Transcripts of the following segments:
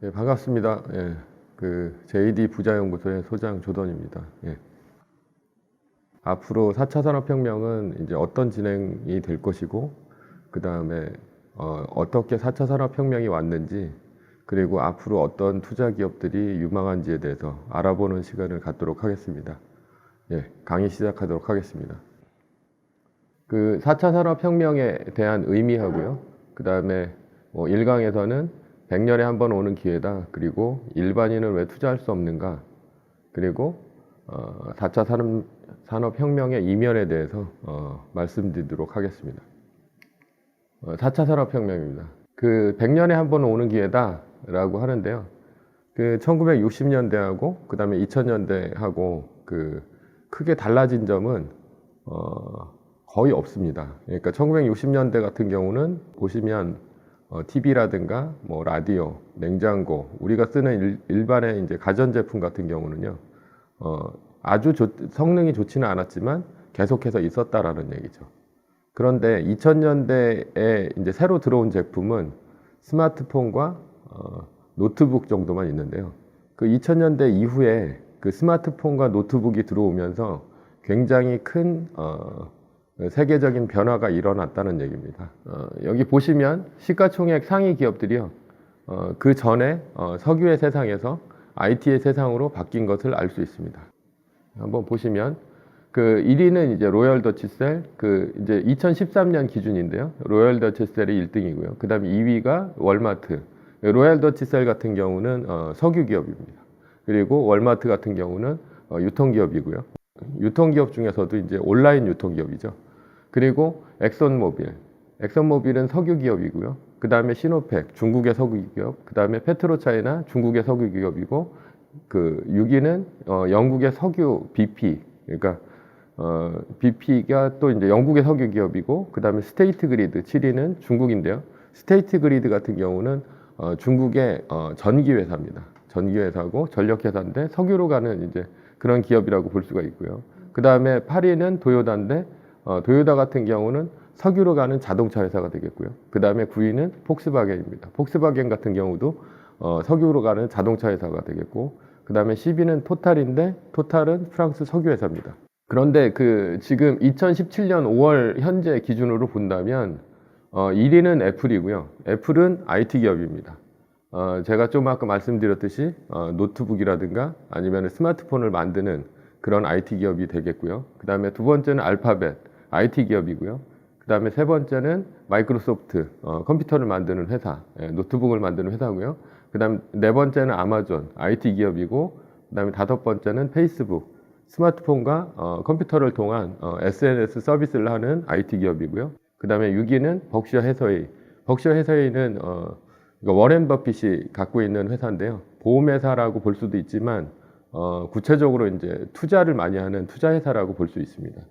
예, 반갑습니다. 예, 그 JD 부자연구소의 소장 조던입니다. 예. 앞으로 4차 산업혁명은 이제 어떤 진행이 될 것이고, 그 다음에 어떻게 4차 산업혁명이 왔는지, 그리고 앞으로 어떤 투자 기업들이 유망한지에 대해서 알아보는 시간을 갖도록 하겠습니다. 예, 강의 시작하도록 하겠습니다. 그 4차 산업혁명에 대한 의미하고요. 그 다음에 1강에서는 100년에 한 번 오는 기회다. 그리고 일반인은 왜 투자할 수 없는가. 그리고 4차 산업혁명의 이면에 대해서 말씀드리도록 하겠습니다. 4차 산업혁명입니다. 그 100년에 한 번 오는 기회다 라고 하는데요. 그 1960년대하고 그 다음에 2000년대하고 그 크게 달라진 점은 거의 없습니다. 그러니까 1960년대 같은 경우는 보시면 TV라든가 뭐 라디오, 냉장고, 우리가 쓰는 일반의 이제 가전제품 같은 경우는요, 아주 성능이 좋지는 않았지만 계속해서 있었다라는 얘기죠. 그런데 2000년대에 이제 새로 들어온 제품은 스마트폰과 노트북 정도만 있는데요. 그 2000년대 이후에 그 스마트폰과 노트북이 들어오면서 굉장히 큰 세계적인 변화가 일어났다는 얘기입니다. 여기 보시면 시가총액 상위 기업들이요. 그 전에 석유의 세상에서 IT의 세상으로 바뀐 것을 알 수 있습니다. 한번 보시면 그 1위는 이제 로열 더치셀, 그 이제 2013년 기준인데요. 로열 더치셀이 1등이고요. 그 다음에 2위가 월마트. 로열 더치셀 같은 경우는 석유 기업입니다. 그리고 월마트 같은 경우는 유통기업이고요. 유통기업 중에서도 이제 온라인 유통기업이죠. 그리고 엑선모빌은 석유 기업이고요. 그 다음에 시노펙, 중국의 석유 기업. 그 다음에 페트로차이나 중국의 석유 기업이고, 그 6위는 영국의 석유 BP. 그러니까 BP가 또 이제 영국의 석유 기업이고, 그 다음에 스테이트 그리드 7위는 중국인데요. 스테이트 그리드 같은 경우는 중국의 전기 회사입니다. 전기 회사고 전력 회사인데 석유로 가는 이제 그런 기업이라고 볼 수가 있고요. 그 다음에 8위는 도요다인데 도요다 같은 경우는 석유로 가는 자동차 회사가 되겠고요. 그 다음에 9위는 폭스바겐입니다. 폭스바겐 같은 경우도 석유로 가는 자동차 회사가 되겠고, 그 다음에 10위는 토탈인데 토탈은 프랑스 석유 회사입니다. 그런데 그 지금 2017년 5월 현재 기준으로 본다면 1위는 애플이고요. 애플은 IT 기업입니다. 제가 좀 아까 말씀드렸듯이 노트북이라든가 아니면 스마트폰을 만드는 그런 IT 기업이 되겠고요. 그 다음에 두 번째는 알파벳, IT 기업이고요. 그 다음에 세 번째는 마이크로소프트, 컴퓨터를 만드는 회사, 노트북을 만드는 회사고요. 그 다음 네 번째는 아마존, IT 기업이고, 그 다음에 다섯 번째는 페이스북, 스마트폰과 컴퓨터를 통한 SNS 서비스를 하는 IT 기업이고요. 그 다음에 6위는 벅셔 해서웨이. 벅셔 해서웨이는 워렌 버핏이 갖고 있는 회사인데요. 보험회사라고 볼 수도 있지만 구체적으로 이제 투자를 많이 하는 투자회사라고 볼 수 있습니다.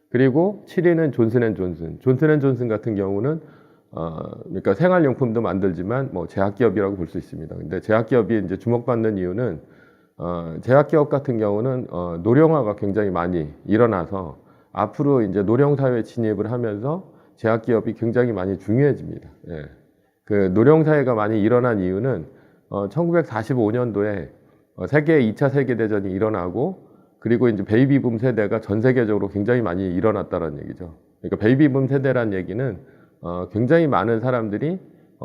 그리고 7위는 존슨앤존슨. 존슨앤존슨 같은 경우는 그러니까 생활용품도 만들지만 뭐 제약기업이라고 볼 수 있습니다. 근데 제약기업이 이제 주목받는 이유는 제약기업 같은 경우는 노령화가 굉장히 많이 일어나서 앞으로 이제 노령사회 진입을 하면서 제약기업이 굉장히 많이 중요해집니다. 예. 그 노령사회가 많이 일어난 이유는 1945년도에 세계 2차 세계대전이 일어나고, 그리고 이제 베이비붐 세대가 전 세계적으로 굉장히 많이 일어났다는 얘기죠. 그러니까 베이비붐 세대란 얘기는 굉장히 많은 사람들이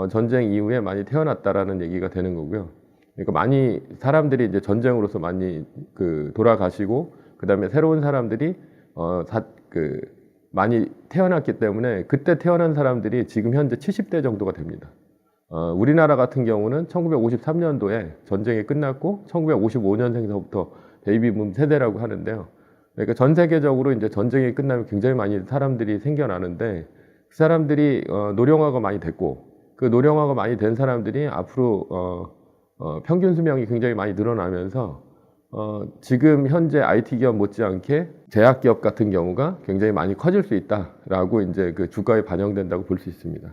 전쟁 이후에 많이 태어났다라는 얘기가 되는 거고요. 그러니까 많이 사람들이 이제 전쟁으로서 많이 돌아가시고, 그 다음에 새로운 사람들이 많이 태어났기 때문에 그때 태어난 사람들이 지금 현재 70대 정도가 됩니다. 우리나라 같은 경우는 1953년도에 전쟁이 끝났고 1955년생서부터 베이비붐 세대라고 하는데요. 그러니까 전 세계적으로 이제 전쟁이 끝나면 굉장히 많이 사람들이 생겨나는데, 그 사람들이 노령화가 많이 됐고, 그 노령화가 많이 된 사람들이 앞으로 평균 수명이 굉장히 많이 늘어나면서 지금 현재 IT 기업 못지않게 제약기업 같은 경우가 굉장히 많이 커질 수 있다라고 이제 그 주가에 반영된다고 볼 수 있습니다.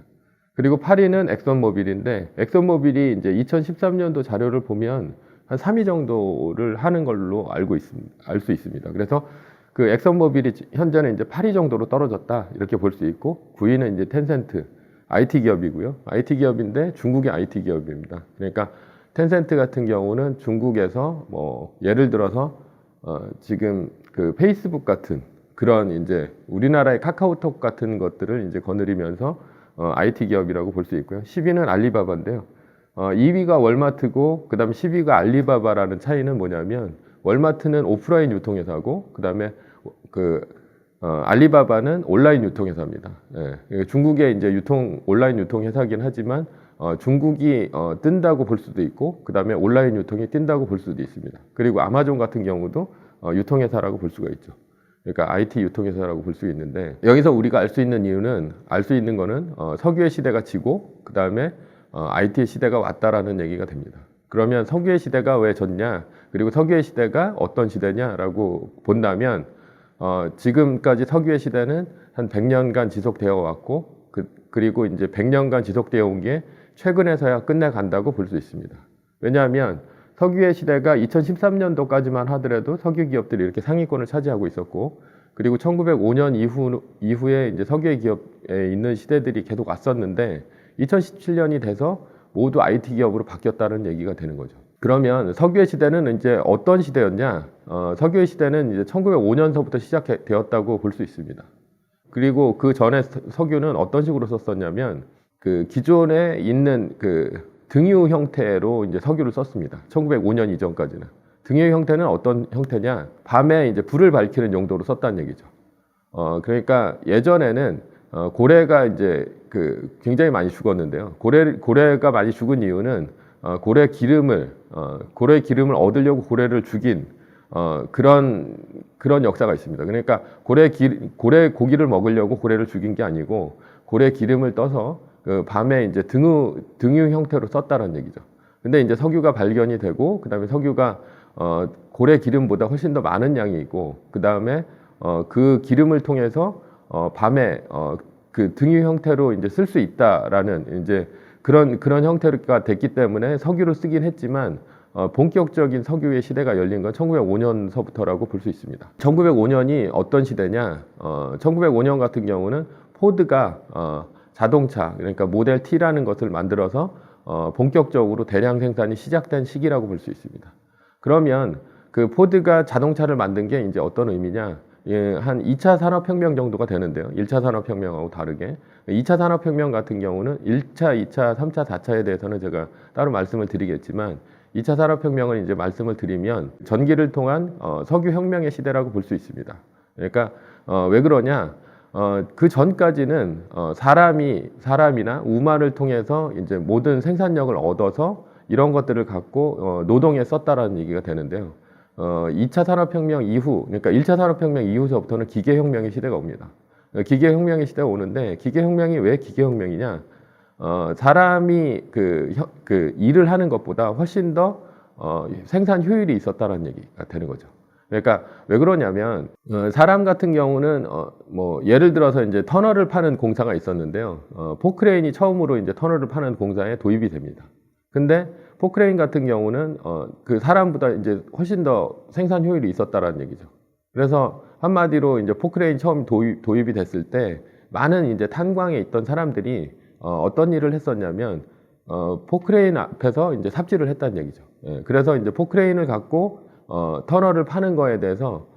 그리고 8위는 엑선모빌인데, 엑선모빌이 이제 2013년도 자료를 보면 한 3위 정도를 하는 걸로 알 수 있습니다. 그래서 그 엑선모빌이 현재는 이제 8위 정도로 떨어졌다 이렇게 볼 수 있고, 9위는 이제 텐센트 IT 기업이고요. IT 기업인데 중국의 IT 기업입니다. 그러니까 텐센트 같은 경우는 중국에서 뭐 예를 들어서 지금 그 페이스북 같은 그런 이제 우리나라의 카카오톡 같은 것들을 이제 거느리면서 IT 기업이라고 볼 수 있고요. 10위는 알리바바인데요. 2위가 월마트고 그다음 10위가 알리바바라는 차이는 뭐냐면 월마트는 오프라인 유통회사고 그다음에 알리바바는 온라인 유통회사입니다. 예, 중국의 이제 온라인 유통회사긴 하지만 중국이 뜬다고 볼 수도 있고 그다음에 온라인 유통이 뛴다고 볼 수도 있습니다. 그리고 아마존 같은 경우도 유통회사라고 볼 수가 있죠. 그러니까 IT 유통회사라고 볼 수 있는데 여기서 우리가 알 수 있는 거는 석유의 시대가 지고 그 다음에 IT의 시대가 왔다라는 얘기가 됩니다. 그러면 석유의 시대가 왜 졌냐? 그리고 석유의 시대가 어떤 시대냐라고 본다면 지금까지 석유의 시대는 한 100년간 지속되어 왔고 그리고 이제 100년간 지속되어 온 게 최근에서야 끝내간다고 볼 수 있습니다. 왜냐하면 석유의 시대가 2013년도까지만 하더라도 석유 기업들이 이렇게 상위권을 차지하고 있었고 그리고 1905년 이후에 이제 석유 기업에 있는 시대들이 계속 왔었는데 2017년이 돼서 모두 IT 기업으로 바뀌었다는 얘기가 되는 거죠. 그러면 석유의 시대는 이제 어떤 시대였냐? 석유의 시대는 이제 1905년서부터 시작되었다고 볼 수 있습니다. 그리고 그 전에 석유는 어떤 식으로 썼었냐면 그 기존에 있는 그 등유 형태로 이제 석유를 썼습니다. 1905년 이전까지는. 등유 형태는 어떤 형태냐? 밤에 이제 불을 밝히는 용도로 썼다는 얘기죠. 그러니까 예전에는 고래가 이제 굉장히 많이 죽었는데요. 고래가 많이 죽은 이유는 고래 기름을 얻으려고 고래를 죽인 그런 역사가 있습니다. 그러니까 고래 고기를 먹으려고 고래를 죽인 게 아니고 고래 기름을 떠서 그 밤에 이제 등유 형태로 썼다는 얘기죠. 근데 이제 석유가 발견이 되고 그다음에 석유가 고래 기름보다 훨씬 더 많은 양이 있고 그다음에 그 기름을 통해서 밤에 그 등유 형태로 이제 쓸 수 있다라는 이제 그런 형태가 됐기 때문에 석유를 쓰긴 했지만 본격적인 석유의 시대가 열린 건 1905년서부터라고 볼 수 있습니다. 1905년이 어떤 시대냐? 1905년 같은 경우는 포드가 자동차, 그러니까 모델 T라는 것을 만들어서 본격적으로 대량 생산이 시작된 시기라고 볼 수 있습니다. 그러면 그 포드가 자동차를 만든 게 이제 어떤 의미냐? 예, 한 2차 산업혁명 정도가 되는데요. 1차 산업혁명하고 다르게. 2차 산업혁명 같은 경우는 1차, 2차, 3차, 4차에 대해서는 제가 따로 말씀을 드리겠지만 2차 산업혁명을 이제 말씀을 드리면 전기를 통한 석유혁명의 시대라고 볼 수 있습니다. 그러니까 왜 그러냐? 그 전까지는 사람이나 우마를 통해서 이제 모든 생산력을 얻어서 이런 것들을 갖고 노동에 썼다라는 얘기가 되는데요. 2차 산업혁명 이후, 그러니까 1차 산업혁명 이후서부터는 기계혁명의 시대가 옵니다. 기계혁명의 시대가 오는데 기계혁명이 왜 기계혁명이냐? 사람이 그 일을 하는 것보다 훨씬 더 생산 효율이 있었다는 얘기가 되는 거죠. 그러니까 왜 그러냐면 사람 같은 경우는 뭐 예를 들어서 이제 터널을 파는 공사가 있었는데요. 포크레인이 처음으로 이제 터널을 파는 공사에 도입이 됩니다. 근데 포크레인 같은 경우는 그 사람보다 이제 훨씬 더 생산 효율이 있었다라는 얘기죠. 그래서 한마디로 이제 포크레인 처음 도입이 됐을 때 많은 이제 탄광에 있던 사람들이 어떤 일을 했었냐면 포크레인 앞에서 이제 삽질을 했다는 얘기죠. 예, 그래서 이제 포크레인을 갖고 터널을 파는 거에 대해서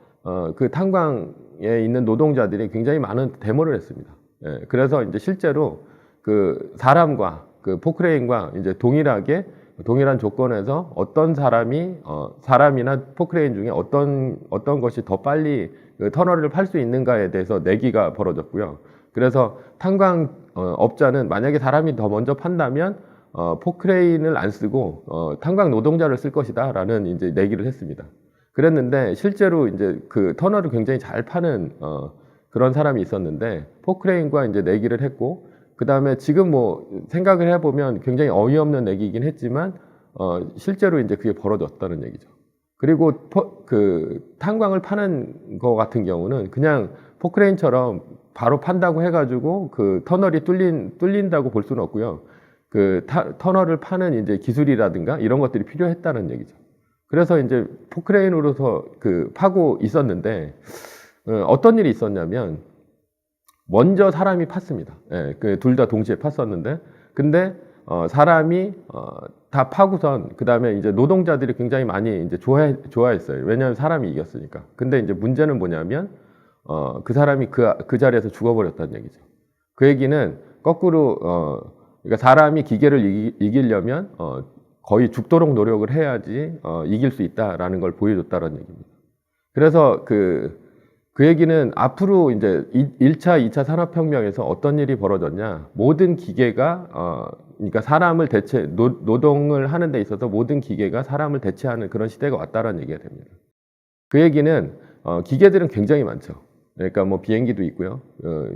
그 탄광에 있는 노동자들이 굉장히 많은 데모를 했습니다. 예, 그래서 이제 실제로 그 사람과 그 포크레인과 이제 동일한 조건에서 어떤 사람이나 포크레인 중에 어떤 것이 더 빨리 그 터널을 팔 수 있는가에 대해서 내기가 벌어졌고요. 그래서 탄광 업자는 만약에 사람이 더 먼저 판다면 포크레인을 안 쓰고 탄광 노동자를 쓸 것이다라는 이제 내기를 했습니다. 그랬는데 실제로 이제 그 터널을 굉장히 잘 파는 그런 사람이 있었는데 포크레인과 이제 내기를 했고 그 다음에 지금 뭐 생각을 해보면 굉장히 어이없는 내기이긴 했지만 실제로 이제 그게 벌어졌다는 얘기죠. 그리고 그 탄광을 파는 거 같은 경우는 그냥 포크레인처럼 바로 판다고 해가지고 그 터널이 뚫린다고 볼 수는 없고요. 그 터널을 파는 이제 기술이라든가 이런 것들이 필요했다는 얘기죠. 그래서 이제 포크레인으로서 그 파고 있었는데 어떤 일이 있었냐면 먼저 사람이 팠습니다. 예, 그 둘 다 동시에 팠었는데 근데 사람이 다 파고선 그 다음에 이제 노동자들이 굉장히 많이 이제 좋아했어요. 왜냐하면 사람이 이겼으니까. 근데 이제 문제는 뭐냐면 그 사람이 그 자리에서 죽어버렸다는 얘기죠. 그 얘기는 거꾸로 그러니까 사람이 기계를 이기려면 거의 죽도록 노력을 해야지 이길 수 있다라는 걸 보여줬다는 얘기입니다. 그래서 그 얘기는 앞으로 이제 1차, 2차 산업혁명에서 어떤 일이 벌어졌냐. 모든 기계가, 그러니까 사람을 노동을 하는 데 있어서 모든 기계가 사람을 대체하는 그런 시대가 왔다라는 얘기가 됩니다. 그 얘기는, 기계들은 굉장히 많죠. 그러니까 뭐 비행기도 있고요.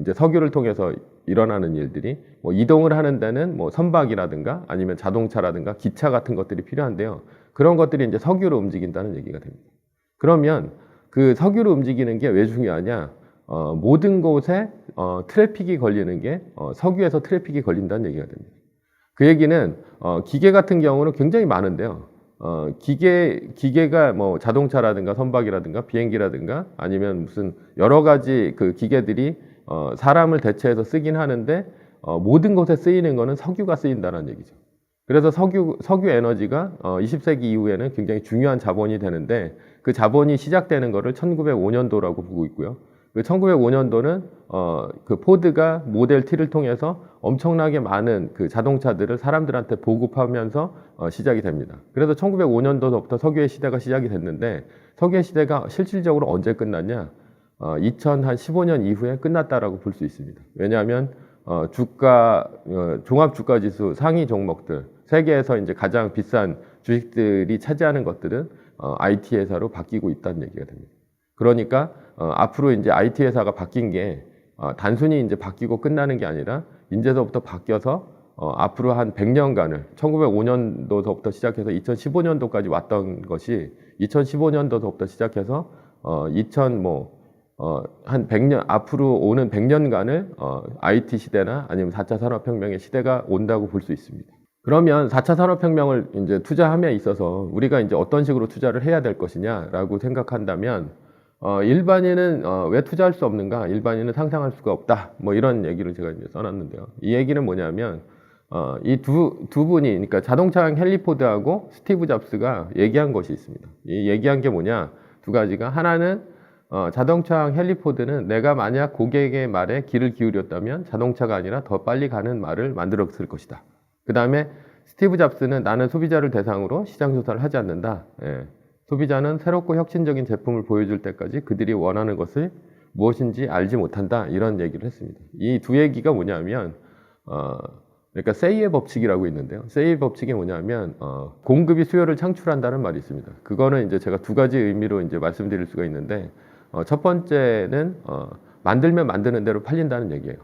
이제 석유를 통해서 일어나는 일들이 뭐 이동을 하는 데는 뭐 선박이라든가 아니면 자동차라든가 기차 같은 것들이 필요한데요. 그런 것들이 이제 석유로 움직인다는 얘기가 됩니다. 그러면 그 석유로 움직이는 게 왜 중요하냐? 모든 곳에 트래픽이 걸리는 게 석유에서 트래픽이 걸린다는 얘기가 됩니다. 그 얘기는 기계 같은 경우는 굉장히 많은데요. 기계가 뭐 자동차라든가 선박이라든가 비행기라든가 아니면 무슨 여러 가지 그 기계들이 사람을 대체해서 쓰긴 하는데 모든 곳에 쓰이는 거는 석유가 쓰인다는 얘기죠. 그래서 석유 에너지가 20세기 이후에는 굉장히 중요한 자본이 되는데 그 자본이 시작되는 거를 1905년도라고 보고 있고요. 그 1905년도는 그 포드가 모델 T를 통해서 엄청나게 많은 그 자동차들을 사람들한테 보급하면서 시작이 됩니다. 그래서 1905년도부터 석유의 시대가 시작이 됐는데 석유의 시대가 실질적으로 언제 끝났냐? 2015년 이후에 끝났다라고 볼 수 있습니다. 왜냐하면 종합주가지수 상위 종목들, 세계에서 이제 가장 비싼 주식들이 차지하는 것들은 IT 회사로 바뀌고 있다는 얘기가 됩니다. 그러니까 앞으로 이제 IT 회사가 바뀐 게 단순히 이제 바뀌고 끝나는 게 아니라 이제서부터 바뀌어서 앞으로 한 100년간을 1905년도서부터 시작해서 2015년도까지 왔던 것이 2015년도서부터 시작해서 한 100년 앞으로 오는 100년간을 IT 시대나 아니면 4차 산업혁명의 시대가 온다고 볼 수 있습니다. 그러면 4차 산업혁명을 이제 투자함에 있어서 우리가 이제 어떤 식으로 투자를 해야 될 것이냐라고 생각한다면 일반인은 왜 투자할 수 없는가? 일반인은 상상할 수가 없다. 뭐 이런 얘기를 제가 이제 써놨는데요. 이 얘기는 뭐냐면 이 두 분이 그러니까 자동차왕 헨리 포드하고 스티브 잡스가 얘기한 것이 있습니다. 이 얘기한 게 뭐냐? 두 가지가 하나는 자동차왕 헨리 포드는 내가 만약 고객의 말에 귀를 기울였다면 자동차가 아니라 더 빨리 가는 말을 만들었을 것이다. 그 다음에 스티브 잡스는 나는 소비자를 대상으로 시장 조사를 하지 않는다. 소비자는 새롭고 혁신적인 제품을 보여줄 때까지 그들이 원하는 것을 무엇인지 알지 못한다. 이런 얘기를 했습니다. 이 두 얘기가 뭐냐면 그러니까 세이의 법칙이라고 있는데요. 세이의 법칙이 뭐냐면 공급이 수요를 창출한다는 말이 있습니다. 그거는 이제 제가 두 가지 의미로 이제 말씀드릴 수가 있는데 첫 번째는 만들면 만드는 대로 팔린다는 얘기예요.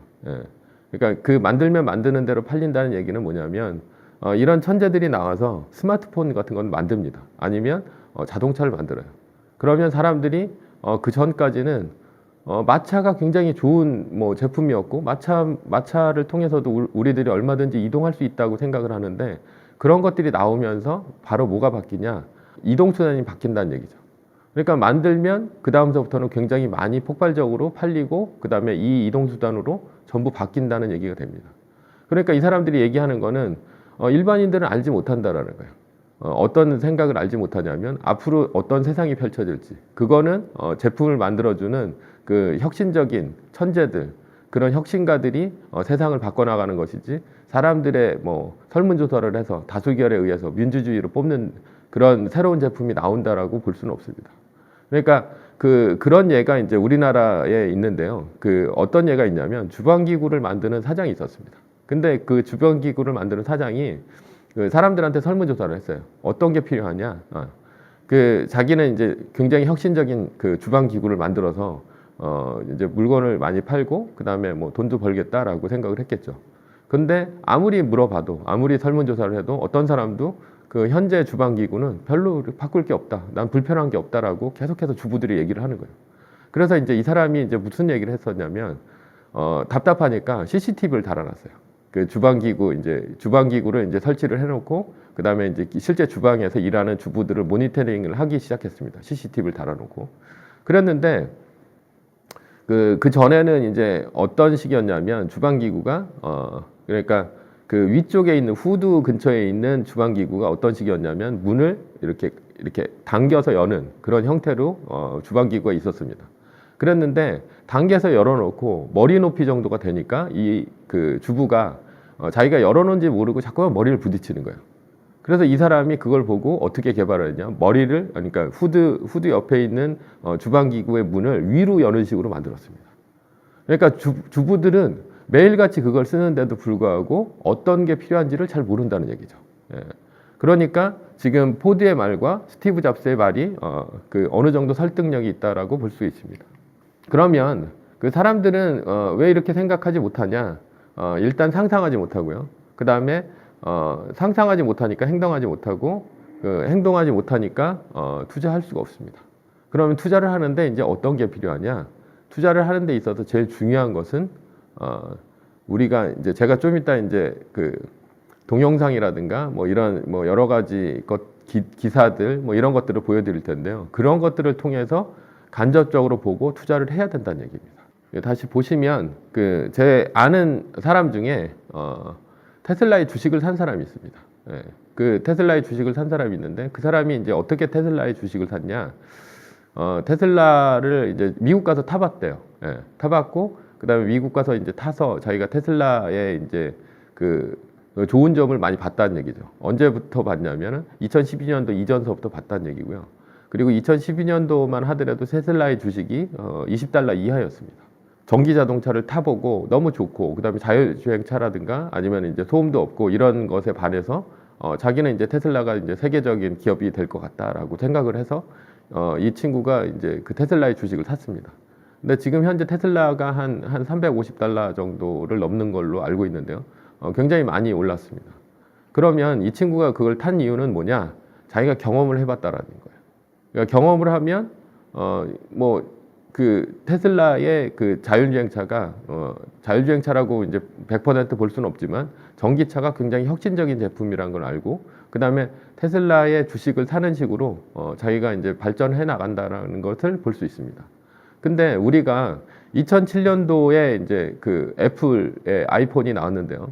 그러니까 그 만들면 만드는 대로 팔린다는 얘기는 뭐냐면 이런 천재들이 나와서 스마트폰 같은 건 만듭니다. 아니면 자동차를 만들어요. 그러면 사람들이 그 전까지는 마차가 굉장히 좋은 뭐 제품이었고 마차를 통해서도 우리들이 얼마든지 이동할 수 있다고 생각을 하는데 그런 것들이 나오면서 바로 뭐가 바뀌냐? 이동수단이 바뀐다는 얘기죠. 그러니까 만들면 그 다음서부터는 굉장히 많이 폭발적으로 팔리고 그 다음에 이 이동수단으로 전부 바뀐다는 얘기가 됩니다. 그러니까 이 사람들이 얘기하는 거는 일반인들은 알지 못한다라는 거예요. 어떤 생각을 알지 못하냐면 앞으로 어떤 세상이 펼쳐질지 그거는 제품을 만들어주는 그 혁신적인 천재들 그런 혁신가들이 세상을 바꿔나가는 것이지 사람들의 뭐 설문조사를 해서 다수결에 의해서 민주주의로 뽑는 그런 새로운 제품이 나온다라고 볼 수는 없습니다. 그러니까 그런 예가 이제 우리나라에 있는데요. 어떤 예가 있냐면 주방기구를 만드는 사장이 있었습니다. 근데 그 주방기구를 만드는 사장이 그 사람들한테 설문조사를 했어요. 어떤 게 필요하냐? 자기는 이제 굉장히 혁신적인 그 주방기구를 만들어서 이제 물건을 많이 팔고 그 다음에 뭐 돈도 벌겠다라고 생각을 했겠죠. 근데 아무리 물어봐도 아무리 설문조사를 해도 어떤 사람도 그 현재 주방기구는 별로 바꿀 게 없다. 난 불편한 게 없다라고 계속해서 주부들이 얘기를 하는 거예요. 그래서 이제 이 사람이 이제 무슨 얘기를 했었냐면 답답하니까 CCTV를 달아놨어요. 그 주방기구를 이제 설치를 해놓고 그 다음에 이제 실제 주방에서 일하는 주부들을 모니터링을 하기 시작했습니다. CCTV를 달아놓고 그랬는데 그 전에는 이제 어떤 식이었냐면 주방기구가 그러니까 그 위쪽에 있는 후드 근처에 있는 주방 기구가 어떤 식이었냐면 문을 이렇게 당겨서 여는 그런 형태로 주방 기구가 있었습니다. 그랬는데 당겨서 열어놓고 머리 높이 정도가 되니까 이 그 주부가 자기가 열어놓은지 모르고 자꾸만 머리를 부딪히는 거예요. 그래서 이 사람이 그걸 보고 어떻게 개발을 했냐, 머리를, 그러니까 후드 옆에 있는 주방 기구의 문을 위로 여는 식으로 만들었습니다. 그러니까 주부들은 매일같이 그걸 쓰는데도 불구하고 어떤 게 필요한지를 잘 모른다는 얘기죠. 예. 그러니까 지금 포드의 말과 스티브 잡스의 말이 어느 정도 설득력이 있다라고 볼 수 있습니다. 그러면 그 사람들은 왜 이렇게 생각하지 못하냐? 일단 상상하지 못하고요. 그 다음에 상상하지 못하니까 행동하지 못하고, 행동하지 못하니까 투자할 수가 없습니다. 그러면 투자를 하는데 이제 어떤 게 필요하냐? 투자를 하는 데 있어서 제일 중요한 것은 우리가 이제 제가 좀 이따 이제 그 동영상이라든가 뭐 이런 뭐 여러 가지 기사들 뭐 이런 것들을 보여드릴 텐데요. 그런 것들을 통해서 간접적으로 보고 투자를 해야 된다는 얘기입니다. 다시 보시면 그 제 아는 사람 중에 테슬라의 주식을 산 사람이 있습니다. 예, 그 테슬라의 주식을 산 사람이 있는데 그 사람이 이제 어떻게 테슬라의 주식을 샀냐? 테슬라를 이제 미국 가서 타봤대요. 예, 타봤고 그다음에 미국 가서 이제 타서 자기가 테슬라의 이제 그 좋은 점을 많이 봤다는 얘기죠. 언제부터 봤냐면은 2012년도 이전서부터 봤다는 얘기고요. 그리고 2012년도만 하더라도 테슬라의 주식이 $20 이하였습니다. 전기 자동차를 타보고 너무 좋고, 그 다음에 자율주행차라든가 아니면 이제 소음도 없고 이런 것에 반해서 자기는 이제 테슬라가 이제 세계적인 기업이 될 것 같다라고 생각을 해서 이 친구가 이제 그 테슬라의 주식을 샀습니다. 근데 지금 현재 테슬라가 한 $350 정도를 넘는 걸로 알고 있는데요. 굉장히 많이 올랐습니다. 그러면 이 친구가 그걸 탄 이유는 뭐냐? 자기가 경험을 해봤다라는 거예요. 그러니까 경험을 하면 뭐 그 테슬라의 그 자율주행차가 자율주행차라고 이제 100% 볼 수는 없지만 전기차가 굉장히 혁신적인 제품이라는 걸 알고, 그 다음에 테슬라의 주식을 사는 식으로 자기가 이제 발전해 나간다라는 것을 볼 수 있습니다. 근데 우리가 2007년도에 이제 그 애플의 아이폰이 나왔는데요.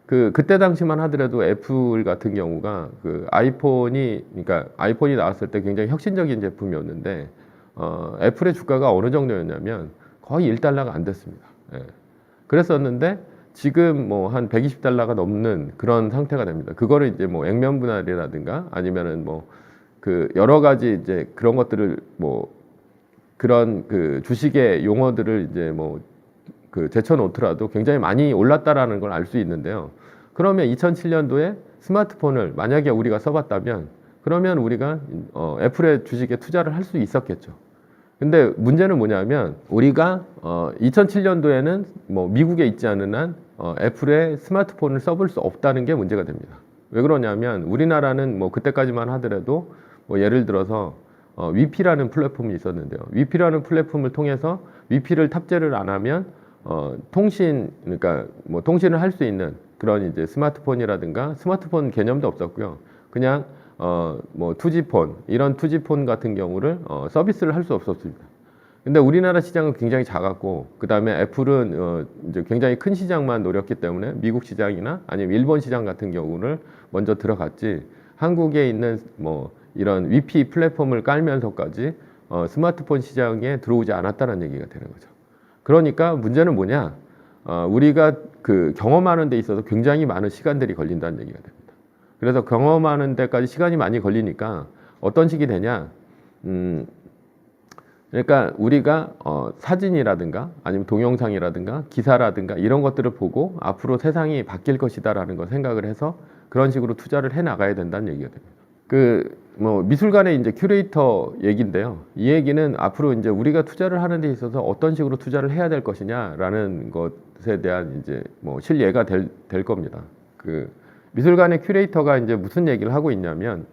그때 당시만 하더라도 애플 같은 경우가 그 그러니까 아이폰이 나왔을 때 굉장히 혁신적인 제품이었는데, 애플의 주가가 어느 정도였냐면 거의 $1가 안 됐습니다. 예. 그랬었는데 지금 뭐 한 $120가 넘는 그런 상태가 됩니다. 그거를 이제 뭐 액면 분할이라든가 아니면은 뭐 그 여러 가지 이제 그런 것들을 뭐 그런 그 주식의 용어들을 이제 뭐 그 제쳐놓더라도 굉장히 많이 올랐다라는 걸 알 수 있는데요. 그러면 2007년도에 스마트폰을 만약에 우리가 써봤다면 그러면 우리가 애플의 주식에 투자를 할 수 있었겠죠. 근데 문제는 뭐냐면 우리가 2007년도에는 뭐 미국에 있지 않은 한 애플의 스마트폰을 써볼 수 없다는 게 문제가 됩니다. 왜 그러냐면 우리나라는 뭐 그때까지만 하더라도 뭐 예를 들어서 위피라는 플랫폼이 있었는데요. 위피라는 플랫폼을 통해서 위피를 탑재를 안 하면 그러니까 뭐 통신을 할 수 있는 그런 이제 스마트폰이라든가 스마트폰 개념도 없었고요. 그냥 뭐 투지폰, 이런 투지폰 같은 경우를 서비스를 할 수 없었습니다. 근데 우리나라 시장은 굉장히 작았고, 그 다음에 애플은 이제 굉장히 큰 시장만 노렸기 때문에 미국 시장이나 아니면 일본 시장 같은 경우를 먼저 들어갔지, 한국에 있는 뭐 이런 위피 플랫폼을 깔면서까지 스마트폰 시장에 들어오지 않았다는 얘기가 되는 거죠. 그러니까 문제는 뭐냐? 우리가 그 경험하는 데 있어서 굉장히 많은 시간들이 걸린다는 얘기가 됩니다. 그래서 경험하는 데까지 시간이 많이 걸리니까 어떤 식이 되냐? 그러니까 우리가 사진이라든가 아니면 동영상이라든가 기사라든가 이런 것들을 보고 앞으로 세상이 바뀔 것이다라는 걸 생각을 해서 그런 식으로 투자를 해 나가야 된다는 얘기가 됩니다. 뭐 미술관의 이제 큐레이터 얘기인데요. 이 얘기는 앞으로 이제 우리가 투자를 하는 데 있어서 어떤 식으로 투자를 해야 될 것이냐라는 것에 대한 이제 뭐 실예가 될 겁니다. 미술관의 큐레이터가 이제 무슨 얘기를 하고 있냐면,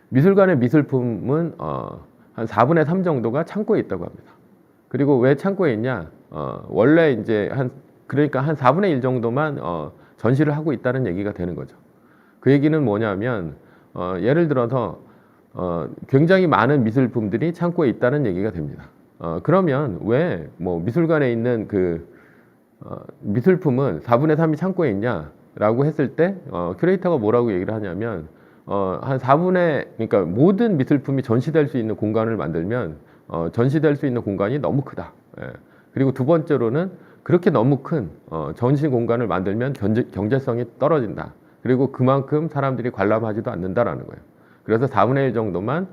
미술관의 미술품은 한 4분의 3 정도가 창고에 있다고 합니다. 그리고 왜 창고에 있냐? 원래 이제 그러니까 한 4분의 1 정도만 전시를 하고 있다는 얘기가 되는 거죠. 그 얘기는 뭐냐면 예를 들어서 굉장히 많은 미술품들이 창고에 있다는 얘기가 됩니다. 그러면 왜 뭐 미술관에 있는 미술품은 4분의 3이 창고에 있냐라고 했을 때 큐레이터가 뭐라고 얘기를 하냐면 한 4분의 그러니까 모든 미술품이 전시될 수 있는 공간을 만들면 전시될 수 있는 공간이 너무 크다. 예. 그리고 두 번째로는 그렇게 너무 큰 전시 공간을 만들면 경제성이 떨어진다. 그리고 그만큼 사람들이 관람하지도 않는다라는 거예요. 그래서 4분의 1 정도만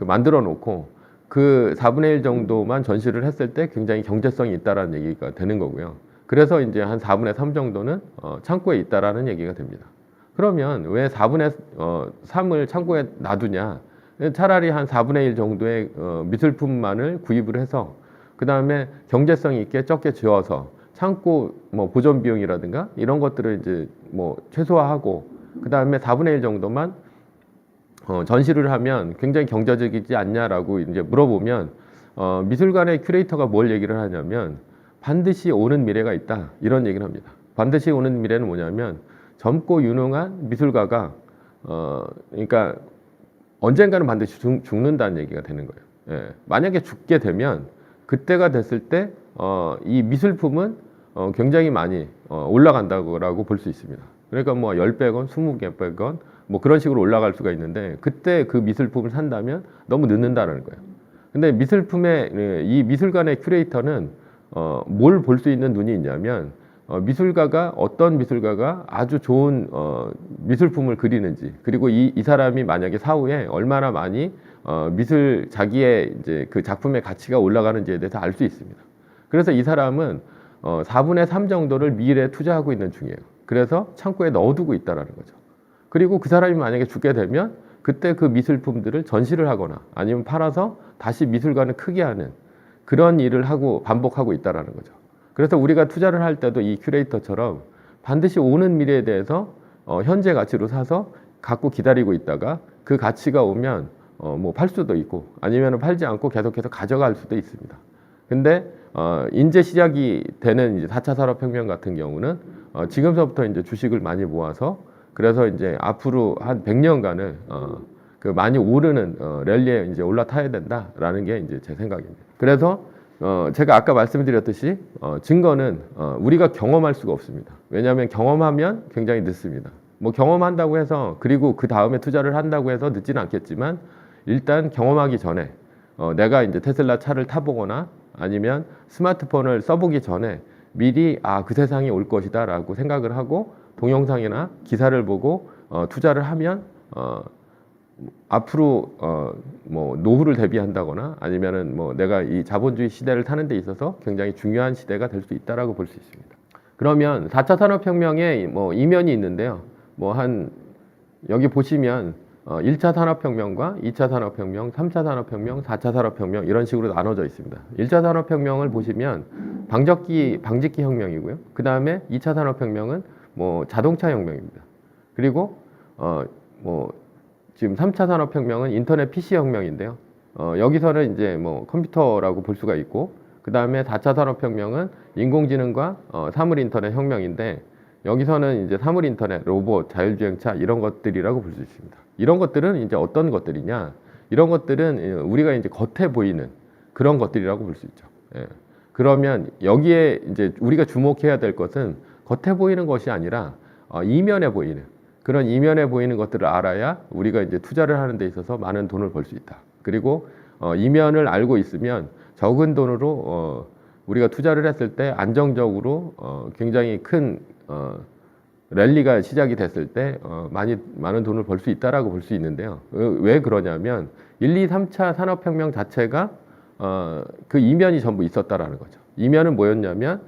만들어 놓고 그 4분의 1 정도만 전시를 했을 때 굉장히 경제성이 있다라는 얘기가 되는 거고요. 그래서 이제 한 4분의 3 정도는 창고에 있다라는 얘기가 됩니다. 그러면 왜 4분의 3을 창고에 놔두냐? 차라리 한 4분의 1 정도의 미술품만을 구입을 해서 그 다음에 경제성 있게 적게 지어서 창고 뭐 보존 비용이라든가 이런 것들을 이제 뭐 최소화하고 그 다음에 4분의 1 정도만 전시를 하면 굉장히 경제적이지 않냐라고 이제 물어보면 미술관의 큐레이터가 뭘 얘기를 하냐면 반드시 오는 미래가 있다 이런 얘기를 합니다. 반드시 오는 미래는 뭐냐면 젊고 유능한 미술가가 그러니까 언젠가는 반드시 죽는다는 얘기가 되는 거예요. 예. 만약에 죽게 되면 그때가 됐을 때 이 미술품은 굉장히 많이 올라간다고 볼 수 있습니다. 그러니까 뭐 10배건, 20배건 뭐 그런 식으로 올라갈 수가 있는데 그때 그 미술품을 산다면 너무 늦는다는 거예요. 근데 미술품의 이 미술관의 큐레이터는 뭘 볼 수 있는 눈이 있냐면 미술가가 어떤 미술가가 아주 좋은 미술품을 그리는지 그리고 이 사람이 만약에 사후에 얼마나 많이 자기의 이제 그 작품의 가치가 올라가는지에 대해서 알 수 있습니다. 그래서 이 사람은 4분의 3 정도를 미래에 투자하고 있는 중이에요. 그래서 창고에 넣어두고 있다라는 거죠. 그리고 그 사람이 만약에 죽게 되면 그때 그 미술품들을 전시를 하거나 아니면 팔아서 다시 미술관을 크게 하는 그런 일을 하고 반복하고 있다라는 거죠. 그래서 우리가 투자를 할 때도 이 큐레이터처럼 반드시 오는 미래에 대해서 현재 가치로 사서 갖고 기다리고 있다가 그 가치가 오면 뭐 팔 수도 있고 아니면 팔지 않고 계속해서 가져갈 수도 있습니다. 근데 이제 시작이 되는 이제 4차 산업혁명 같은 경우는 지금서부터 이제 주식을 많이 모아서 그래서 이제 앞으로 한 100년간을 그 많이 오르는 랠리에 이제 올라타야 된다라는 게 이제 제 생각입니다. 그래서 제가 아까 말씀드렸듯이 증거는 우리가 경험할 수가 없습니다. 왜냐하면 경험하면 굉장히 늦습니다. 뭐 경험한다고 해서 그리고 그 다음에 투자를 한다고 해서 늦지는 않겠지만 일단 경험하기 전에 내가 이제 테슬라 차를 타보거나 아니면 스마트폰을 써보기 전에 미리 그 세상이 올 것이다 라고 생각을 하고 동영상이나 기사를 보고 투자를 하면 앞으로 뭐 노후를 대비한다거나 아니면은 뭐 내가 이 자본주의 시대를 타는 데 있어서 굉장히 중요한 시대가 될 수 있다라고 볼 수 있습니다. 그러면 4차 산업혁명에 뭐 이면이 있는데요. 뭐 여기 보시면 1차 산업혁명과 2차 산업혁명, 3차 산업혁명, 4차 산업혁명 이런 식으로 나눠져 있습니다. 1차 산업혁명을 보시면 방직기 혁명이고요. 그 다음에 2차 산업혁명은 뭐 자동차 혁명입니다. 그리고 뭐 지금 3차 산업혁명은 인터넷 PC 혁명인데요. 여기서는 이제 뭐 컴퓨터라고 볼 수가 있고 그 다음에 4차 산업혁명은 인공지능과 사물 인터넷 혁명인데 여기서는 이제 사물 인터넷, 로봇, 자율주행차 이런 것들이라고 볼 수 있습니다. 이런 것들은 이제 어떤 것들이냐? 이런 것들은 우리가 이제 겉에 보이는 그런 것들이라고 볼 수 있죠. 예. 그러면 여기에 이제 우리가 주목해야 될 것은 겉에 보이는 것이 아니라 이면에 보이는 그런 이면에 보이는 것들을 알아야 우리가 이제 투자를 하는 데 있어서 많은 돈을 벌 수 있다. 그리고 이면을 알고 있으면 적은 돈으로 우리가 투자를 했을 때 안정적으로 굉장히 큰 랠리가 시작이 됐을 때 많은 돈을 벌 수 있다라고 볼 수 있는데요. 왜 그러냐면 1, 2, 3차 산업혁명 자체가 그 이면이 전부 있었다라는 거죠. 이면은 뭐였냐면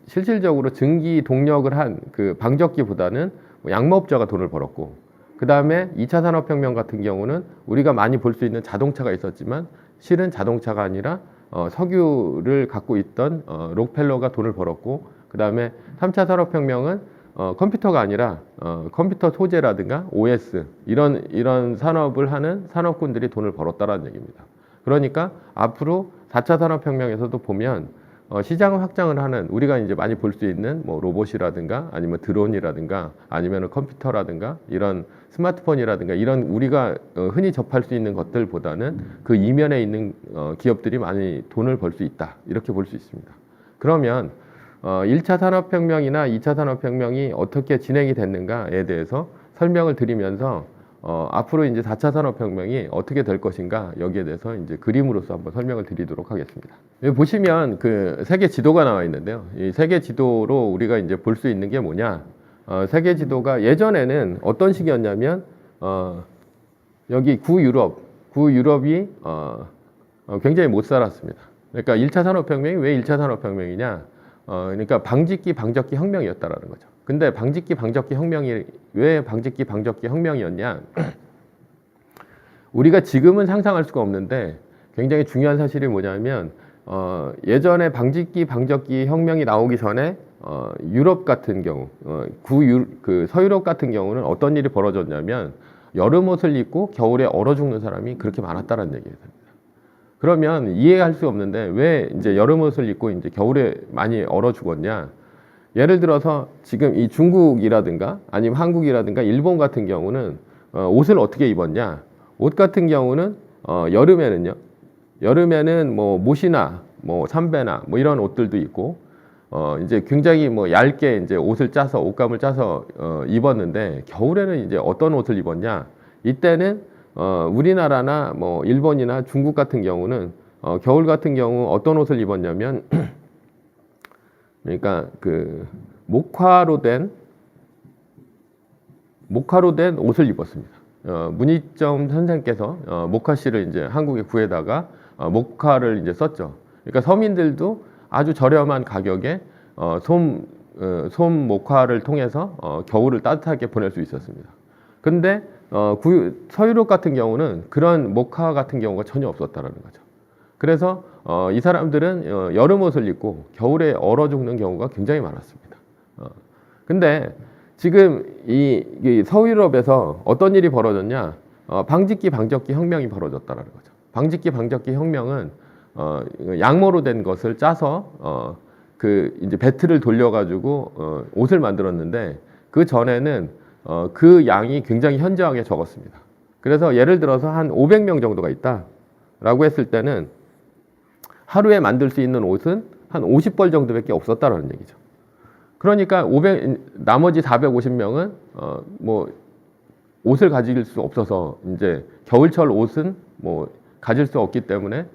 실질적으로 증기 동력을 한 그 방적기보다는 양모업자가 돈을 벌었고 그 다음에 2차 산업혁명 같은 경우는 우리가 많이 볼 수 있는 자동차가 있었지만 실은 자동차가 아니라 석유를 갖고 있던 록펠러가 돈을 벌었고 그 다음에 3차 산업혁명은 컴퓨터가 아니라 컴퓨터 소재라든가 OS 이런 산업을 하는 산업군들이 돈을 벌었다라는 얘기입니다. 그러니까 앞으로 4차 산업혁명에서도 보면 시장을 확장을 하는 우리가 이제 많이 볼 수 있는 뭐 로봇이라든가 아니면 드론이라든가 아니면 컴퓨터라든가 이런 스마트폰이라든가 이런 우리가 흔히 접할 수 있는 것들보다는 그 이면에 있는 기업들이 많이 돈을 벌 수 있다 이렇게 볼 수 있습니다. 그러면 1차 산업혁명이나 2차 산업혁명이 어떻게 진행이 됐는가에 대해서 설명을 드리면서 앞으로 이제 4차 산업혁명이 어떻게 될 것인가 여기에 대해서 이제 그림으로서 한번 설명을 드리도록 하겠습니다. 여기 보시면 그 세계 지도가 나와 있는데요. 이 세계 지도로 우리가 이제 볼 수 있는 게 뭐냐? 세계 지도가 예전에는 어떤 식이었냐면 여기 구유럽이 굉장히 못 살았습니다. 그러니까 1차 산업혁명이 왜 1차 산업혁명이냐? 그러니까 방직기 방적기 혁명이었다라는 거죠. 근데 방직기 방적기 혁명이 왜 방직기 방적기 혁명이었냐? 우리가 지금은 상상할 수가 없는데 굉장히 중요한 사실이 뭐냐면 예전에 방직기 방적기 혁명이 나오기 전에 유럽 같은 경우 서유럽 같은 경우는 어떤 일이 벌어졌냐면 여름 옷을 입고 겨울에 얼어 죽는 사람이 그렇게 많았다는 얘기예요. 그러면 이해할 수 없는데 왜 이제 여름 옷을 입고 이제 겨울에 많이 얼어 죽었냐? 예를 들어서 지금 이 중국이라든가 아니면 한국이라든가 일본 같은 경우는 옷을 어떻게 입었냐? 옷 같은 경우는 여름에는 뭐 못이나 뭐 삼배나 뭐 이런 옷들도 있고 이제 굉장히 뭐 얇게 이제 옷감을 짜서 입었는데 겨울에는 이제 어떤 옷을 입었냐? 이때는 우리나라나 뭐 일본이나 중국 같은 경우는 겨울 같은 경우 어떤 옷을 입었냐면 그러니까 그 목화로 된 옷을 입었습니다. 문희점 선생께서 목화씨를 이제 한국에 구해다가 목화를 이제 썼죠. 그러니까 서민들도 아주 저렴한 가격에 솜 목화를 통해서 겨울을 따뜻하게 보낼 수 있었습니다. 근데 서유럽 같은 경우는 그런 목화 같은 경우가 전혀 없었다라는 거죠. 그래서 이 사람들은 여름 옷을 입고 겨울에 얼어 죽는 경우가 굉장히 많았습니다. 근데 지금 이 서유럽에서 어떤 일이 벌어졌냐? 방직기 방적기 혁명이 벌어졌다라는 거죠. 방직기 방적기 혁명은 양모로 된 것을 짜서 그 이제 배틀을 돌려가지고 옷을 만들었는데 그 전에는 그 양이 굉장히 현저하게 적었습니다. 그래서 예를 들어서 한 500명 정도가 있다라고 했을 때는 하루에 만들 수 있는 옷은 한 50벌 정도밖에 없었다라는 얘기죠. 그러니까 나머지 450명은 뭐 옷을 가질 수 없어서 이제 겨울철 옷은 뭐 가질 수 없기 때문에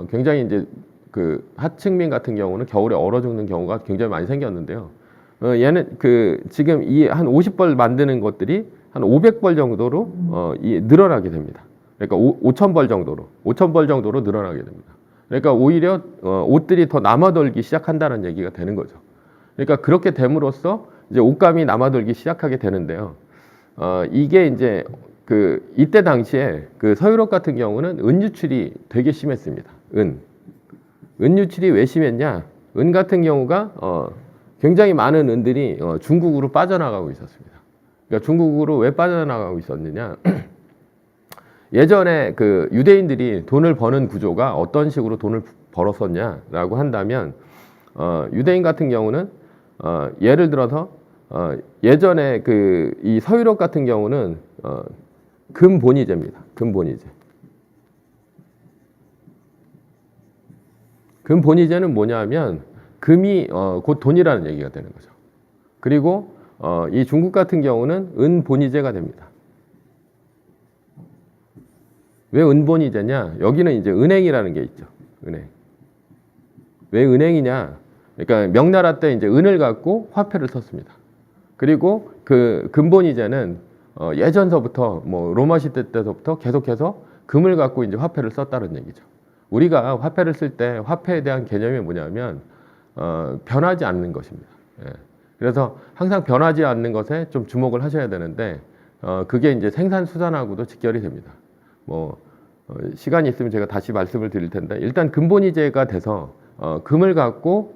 굉장히 이제 그 하층민 같은 경우는 겨울에 얼어 죽는 경우가 굉장히 많이 생겼는데요. 얘는 지금 이 한 50벌 만드는 것들이 한 500벌 정도로 늘어나게 됩니다. 그러니까 5,000벌 정도로 늘어나게 됩니다. 그러니까 오히려 옷들이 더 남아돌기 시작한다는 얘기가 되는 거죠. 그러니까 그렇게 됨으로써 이제 옷감이 남아돌기 시작하게 되는데요. 이게 이제 이때 당시에 그 서유럽 같은 경우는 은 유출이 되게 심했습니다. 은 유출이 왜 심했냐? 은 같은 경우가 굉장히 많은 은들이 중국으로 빠져나가고 있었습니다. 그러니까 중국으로 왜 빠져나가고 있었느냐? 예전에 그 유대인들이 돈을 버는 구조가 어떤 식으로 돈을 벌었었냐라고 한다면 유대인 같은 경우는 예를 들어서 예전에 이 서유럽 같은 경우는 금본위제입니다. 금본위제. 금본위제는 뭐냐면 금이 곧 돈이라는 얘기가 되는 거죠. 그리고 이 중국 같은 경우는 은본위제가 됩니다. 왜 은본위제냐? 여기는 이제 은행이라는 게 있죠. 은행. 왜 은행이냐? 그러니까 명나라 때 이제 은을 갖고 화폐를 썼습니다. 그리고 그 금본위제는 예전서부터 뭐 로마 시대 때서부터 계속해서 금을 갖고 이제 화폐를 썼다는 얘기죠. 우리가 화폐를 쓸 때 화폐에 대한 개념이 뭐냐면 변하지 않는 것입니다. 예. 그래서 항상 변하지 않는 것에 좀 주목을 하셔야 되는데 그게 이제 생산수단하고도 직결이 됩니다. 뭐 시간이 있으면 제가 다시 말씀을 드릴 텐데 일단 금본위제가 돼서 금을 갖고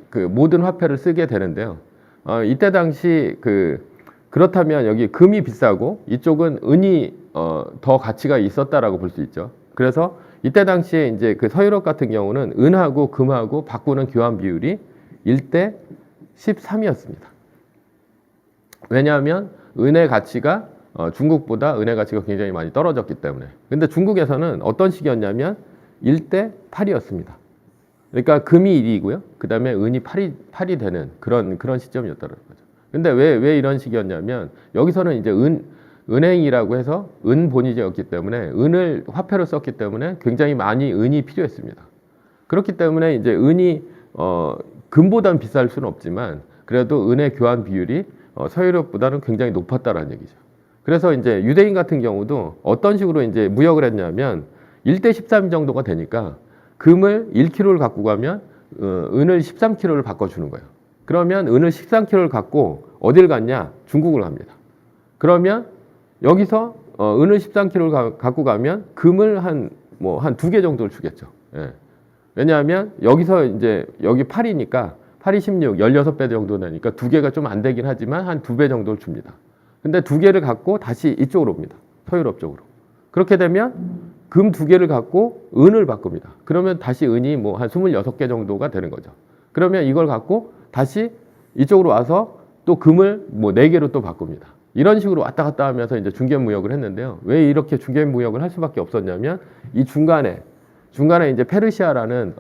그 모든 화폐를 쓰게 되는데요. 이때 당시 그렇다면 여기 금이 비싸고 이쪽은 은이 더 가치가 있었다라고 볼 수 있죠. 그래서 이때 당시에 이제 그 서유럽 같은 경우는 은하고 금하고 바꾸는 교환 비율이 1대 13이었습니다. 왜냐하면 은의 가치가 중국보다 은의 가치가 굉장히 많이 떨어졌기 때문에. 근데 중국에서는 어떤 식이었냐면 1대 8이었습니다. 그러니까 금이 1이고요. 그 다음에 은이 8이 되는 그런 시점이었다는 거죠. 근데 왜 이런 식이었냐면 여기서는 이제 은행이라고 해서 은본위제였기 때문에 은을 화폐로 썼기 때문에 굉장히 많이 은이 필요했습니다. 그렇기 때문에 이제 은이 금보다는 비쌀 수는 없지만 그래도 은의 교환 비율이 서유럽보다는 굉장히 높았다라는 얘기죠. 그래서 이제 유대인 같은 경우도 어떤 식으로 이제 무역을 했냐면 1대 13 정도가 되니까 금을 1kg를 갖고 가면 은을 13kg를 바꿔주는 거예요. 그러면 은을 13kg를 갖고 어딜 갔냐? 중국을 갑니다. 그러면 여기서 은을 13kg를 갖고 가면 금을 한 2개 정도를 주겠죠. 예. 왜냐하면 여기서 이제 여기 8이니까 8이 16, 16배 정도 되니까 2개가 좀 안 되긴 하지만 한 2배 정도를 줍니다. 근데 2개를 갖고 다시 이쪽으로 옵니다. 서유럽 쪽으로. 그렇게 되면 금 2개를 갖고 은을 바꿉니다. 그러면 다시 은이 뭐 한 26개 정도가 되는 거죠. 그러면 이걸 갖고 다시 이쪽으로 와서 또 금을 뭐 4개로 또 바꿉니다. 이런 식으로 왔다 갔다 하면서 이제 중개무역을 했는데요. 왜 이렇게 중개무역을 할 수밖에 없었냐면 이 중간에 이제 페르시아라는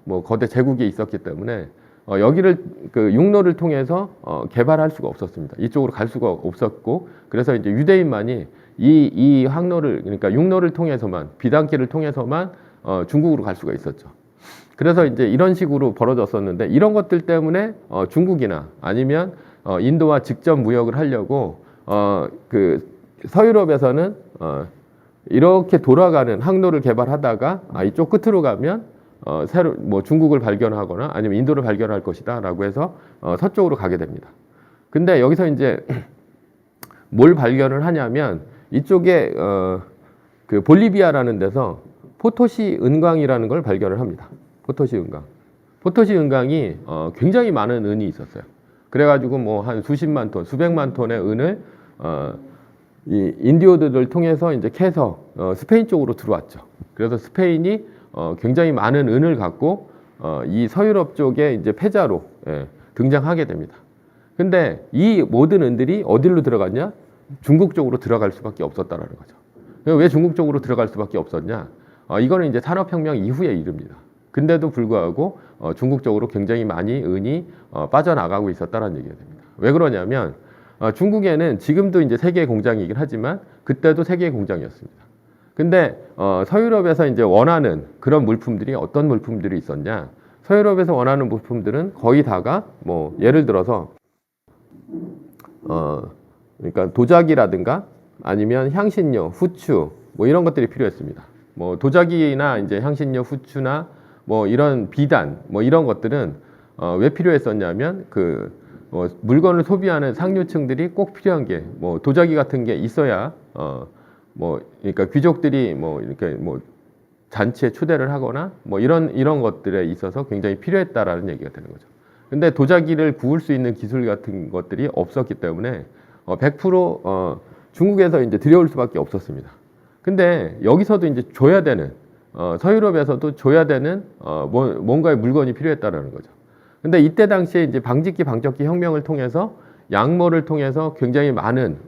뭐 거대 제국이 있었기 때문에 여기를 그 육로를 통해서 개발할 수가 없었습니다. 이쪽으로 갈 수가 없었고 그래서 이제 유대인만이 이 항로를 그러니까 육로를 통해서만 비단길을 통해서만 중국으로 갈 수가 있었죠. 그래서 이제 이런 식으로 벌어졌었는데 이런 것들 때문에 중국이나 아니면 인도와 직접 무역을 하려고 그 서유럽에서는 이렇게 돌아가는 항로를 개발하다가 이쪽 끝으로 가면 새로 뭐 중국을 발견하거나 아니면 인도를 발견할 것이다라고 해서 서쪽으로 가게 됩니다. 근데 여기서 이제 뭘 발견을 하냐면 이쪽에 그 볼리비아라는 데서 포토시 은광이라는 걸 발견을 합니다. 포토시 은광. 포토시 은광이 굉장히 많은 은이 있었어요. 그래가지고 뭐 한 수십만 톤, 수백만 톤의 은을 이 인디오드를 통해서 이제 캐서 스페인 쪽으로 들어왔죠. 그래서 스페인이 굉장히 많은 은을 갖고 이 서유럽 쪽에 이제 패자로 등장하게 됩니다. 근데 이 모든 은들이 어디로 들어갔냐? 중국 쪽으로 들어갈 수밖에 없었다라는 거죠. 왜 중국 쪽으로 들어갈 수밖에 없었냐? 이거는 이제 산업혁명 이후의 일입니다. 근데도 불구하고 중국 쪽으로 굉장히 많이 은이 빠져나가고 있었다는 얘기가 됩니다. 왜 그러냐면 중국에는 지금도 이제 세 개의 공장이긴 하지만 그때도 세 개의 공장이었습니다. 근데 서유럽에서 이제 원하는 그런 물품들이 어떤 물품들이 있었냐? 서유럽에서 원하는 물품들은 거의 다가 뭐 예를 들어서 그러니까 도자기라든가 아니면 향신료, 후추 뭐 이런 것들이 필요했습니다. 뭐 도자기나 이제 향신료, 후추나 뭐 이런 비단 뭐 이런 것들은 왜 필요했었냐면 그 물건을 소비하는 상류층들이 꼭 필요한 게 뭐 도자기 같은 게 있어야 뭐 그러니까 귀족들이 뭐 이렇게 뭐 잔치에 초대를 하거나 뭐 이런 것들에 있어서 굉장히 필요했다라는 얘기가 되는 거죠. 근데 도자기를 구울 수 있는 기술 같은 것들이 없었기 때문에 100% 중국에서 이제 들여올 수밖에 없었습니다. 근데 여기서도 이제 줘야 되는 서유럽에서도 줘야 되는 뭔가의 물건이 필요했다라는 거죠. 근데 이때 당시에 이제 방직기 방적기 혁명을 통해서 양모를 통해서 굉장히 많은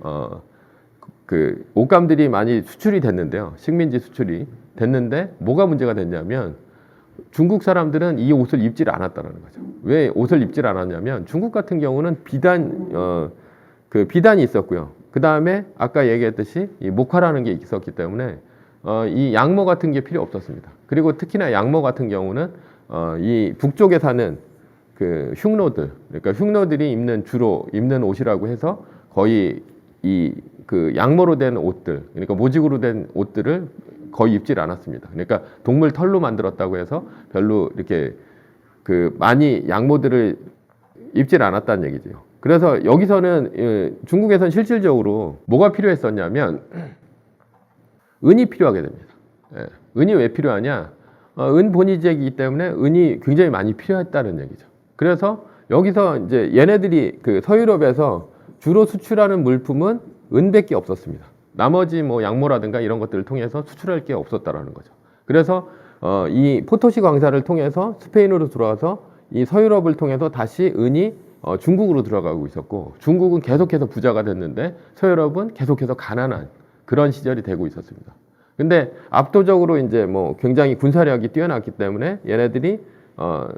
그 옷감들이 많이 수출이 됐는데요. 식민지 수출이 됐는데 뭐가 문제가 됐냐면 중국 사람들은 이 옷을 입지를 않았다는 거죠. 왜 옷을 입지를 않았냐면 중국 같은 경우는 그 비단이 있었고요. 그 다음에 아까 얘기했듯이 이 목화라는 게 있었기 때문에 이 양모 같은 게 필요 없었습니다. 그리고 특히나 양모 같은 경우는 이 북쪽에 사는 그 흉노들, 그러니까 흉노들이 주로 입는 옷이라고 해서 거의 이 그 양모로 된 옷들, 그러니까 모직으로 된 옷들을 거의 입질 않았습니다. 그러니까 동물 털로 만들었다고 해서 별로 이렇게 그 많이 양모들을 입질 않았다는 얘기죠. 그래서 여기서는 중국에서는 실질적으로 뭐가 필요했었냐면 은이 필요하게 됩니다. 은이 왜 필요하냐? 은 본위제이기 때문에 은이 굉장히 많이 필요했다는 얘기죠. 그래서 여기서 이제 얘네들이 그 서유럽에서 주로 수출하는 물품은 은밖에 없었습니다. 나머지 뭐 양모라든가 이런 것들을 통해서 수출할 게 없었다라는 거죠. 그래서 이 포토시 광산을 통해서 스페인으로 들어와서 이 서유럽을 통해서 다시 은이 중국으로 들어가고 있었고 중국은 계속해서 부자가 됐는데 서유럽은 계속해서 가난한 그런 시절이 되고 있었습니다. 근데 압도적으로 이제 뭐 굉장히 군사력이 뛰어났기 때문에 얘네들이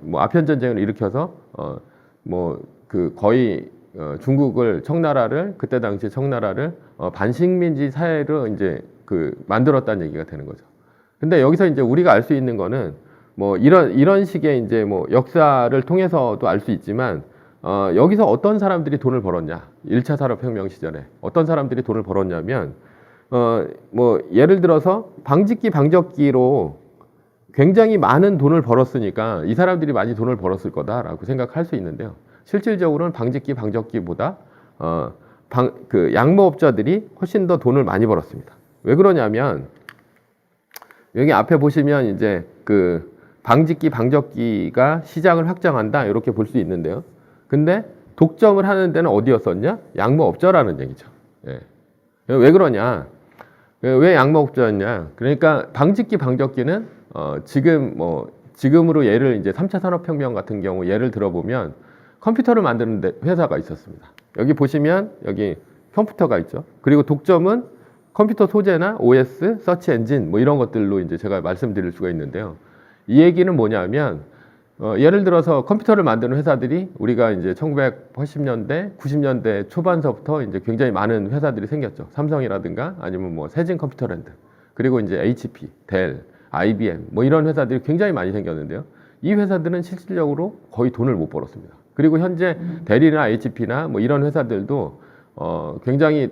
뭐 아편 전쟁을 일으켜서 뭐 그 거의 중국을 청나라를 그때 당시 청나라를 반식민지 사회로 이제 그 만들었다는 얘기가 되는 거죠. 근데 여기서 이제 우리가 알 수 있는 거는 뭐 이런 식의 이제 뭐 역사를 통해서도 알 수 있지만 여기서 어떤 사람들이 돈을 벌었냐? 1차 산업혁명 시절에 어떤 사람들이 돈을 벌었냐면 뭐 예를 들어서 방직기 방적기로 굉장히 많은 돈을 벌었으니까 이 사람들이 많이 돈을 벌었을 거다라고 생각할 수 있는데요. 실질적으로는 방직기 방적기보다 그 양모업자들이 훨씬 더 돈을 많이 벌었습니다. 왜 그러냐면 여기 앞에 보시면 이제 그 방직기 방적기가 시장을 확장한다 이렇게 볼 수 있는데요. 근데 독점을 하는 데는 어디였었냐? 양모업자라는 얘기죠. 예. 왜 그러냐? 왜 양모업자였냐? 그러니까 방직기 방적기는 지금으로 예를 이제 3차 산업혁명 같은 경우 예를 들어보면 컴퓨터를 만드는 회사가 있었습니다. 여기 보시면 여기 컴퓨터가 있죠. 그리고 독점은 컴퓨터 소재나 OS, 서치 엔진 뭐 이런 것들로 이제 제가 말씀드릴 수가 있는데요. 이 얘기는 뭐냐면 예를 들어서 컴퓨터를 만드는 회사들이 우리가 이제 1980년대, 90년대 초반서부터 이제 굉장히 많은 회사들이 생겼죠. 삼성이라든가 아니면 뭐 세진 컴퓨터랜드, 그리고 이제 HP, 델, IBM 뭐 이런 회사들이 굉장히 많이 생겼는데요. 이 회사들은 실질적으로 거의 돈을 못 벌었습니다. 그리고 현재 델이나 HP나 뭐 이런 회사들도 굉장히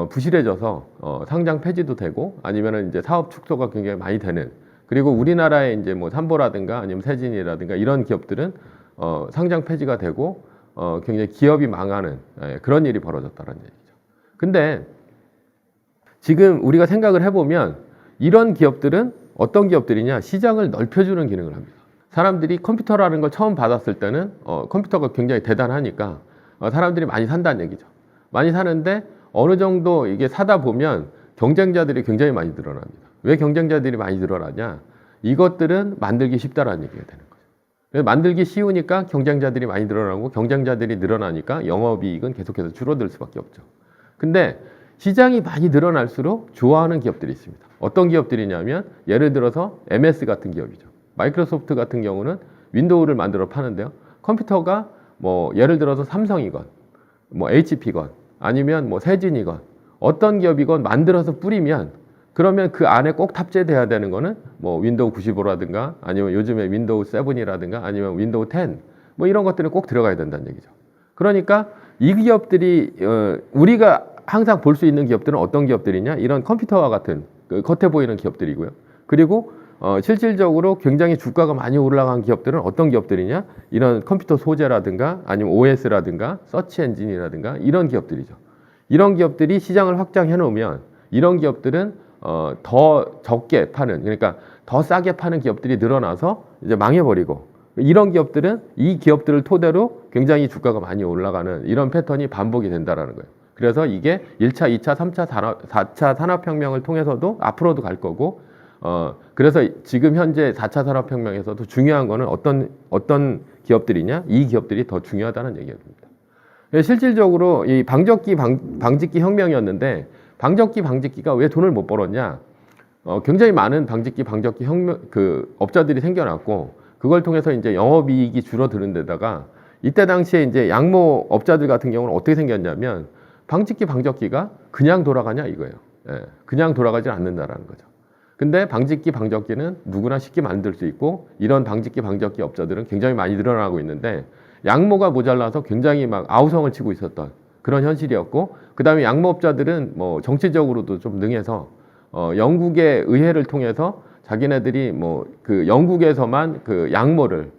부실해져서 상장 폐지도 되고 아니면은 이제 사업 축소가 굉장히 많이 되는, 그리고 우리나라의 이제 뭐 삼보라든가 아니면 세진이라든가 이런 기업들은 상장 폐지가 되고 굉장히 기업이 망하는 그런 일이 벌어졌다는 얘기죠. 근데 지금 우리가 생각을 해보면 이런 기업들은 어떤 기업들이냐? 시장을 넓혀주는 기능을 합니다. 사람들이 컴퓨터라는 걸 처음 받았을 때는 컴퓨터가 굉장히 대단하니까 사람들이 많이 산다는 얘기죠. 많이 사는데 어느 정도 이게 사다 보면 경쟁자들이 굉장히 많이 늘어납니다. 왜 경쟁자들이 많이 늘어나냐? 이것들은 만들기 쉽다라는 얘기가 되는 거죠. 만들기 쉬우니까 경쟁자들이 많이 늘어나고 경쟁자들이 늘어나니까 영업이익은 계속해서 줄어들 수밖에 없죠. 근데 시장이 많이 늘어날수록 좋아하는 기업들이 있습니다. 어떤 기업들이냐면 예를 들어서 MS 같은 기업이죠. 마이크로소프트 같은 경우는 윈도우를 만들어 파는데요. 컴퓨터가 뭐 예를 들어서 삼성이건 뭐 HP건 아니면 뭐 세진이건 어떤 기업이건 만들어서 뿌리면 그러면 그 안에 꼭 탑재돼야 되는 거는 뭐 윈도우 95라든가 아니면 요즘에 윈도우 7이라든가 아니면 윈도우 10 뭐 이런 것들이 꼭 들어가야 된다는 얘기죠. 그러니까 이 기업들이 우리가 항상 볼 수 있는 기업들은 어떤 기업들이냐? 이런 컴퓨터와 같은 겉에 보이는 기업들이고요. 그리고 실질적으로 굉장히 주가가 많이 올라간 기업들은 어떤 기업들이냐? 이런 컴퓨터 소재라든가 아니면 OS라든가 서치 엔진이라든가 이런 기업들이죠. 이런 기업들이 시장을 확장해 놓으면 이런 기업들은 더 적게 파는, 그러니까 더 싸게 파는 기업들이 늘어나서 이제 망해버리고, 이런 기업들은 이 기업들을 토대로 굉장히 주가가 많이 올라가는 이런 패턴이 반복이 된다라는 거예요. 그래서 이게 1차, 2차, 3차, 4차 산업혁명을 통해서도 앞으로도 갈 거고, 그래서 지금 현재 4차 산업혁명에서도 중요한 거는 어떤 기업들이냐? 이 기업들이 더 중요하다는 얘기입니다. 실질적으로 이 방직기 혁명이었는데, 방직기가 왜 돈을 못 벌었냐? 굉장히 많은 방직기 업자들이 생겨났고, 그걸 통해서 이제 영업이익이 줄어드는 데다가, 이때 당시에 이제 양모 업자들 같은 경우는 어떻게 생겼냐면, 방직기가 그냥 돌아가냐 이거예요. 예, 그냥 돌아가지 않는다라는 거죠. 근데 방직기는 누구나 쉽게 만들 수 있고, 이런 방직기 업자들은 굉장히 많이 늘어나고 있는데, 양모가 모자라서 굉장히 막 아우성을 치고 있었던 그런 현실이었고, 그 다음에 양모업자들은 뭐 정치적으로도 좀 능해서 영국의 의회를 통해서 자기네들이 뭐 그 영국에서만 그 양모를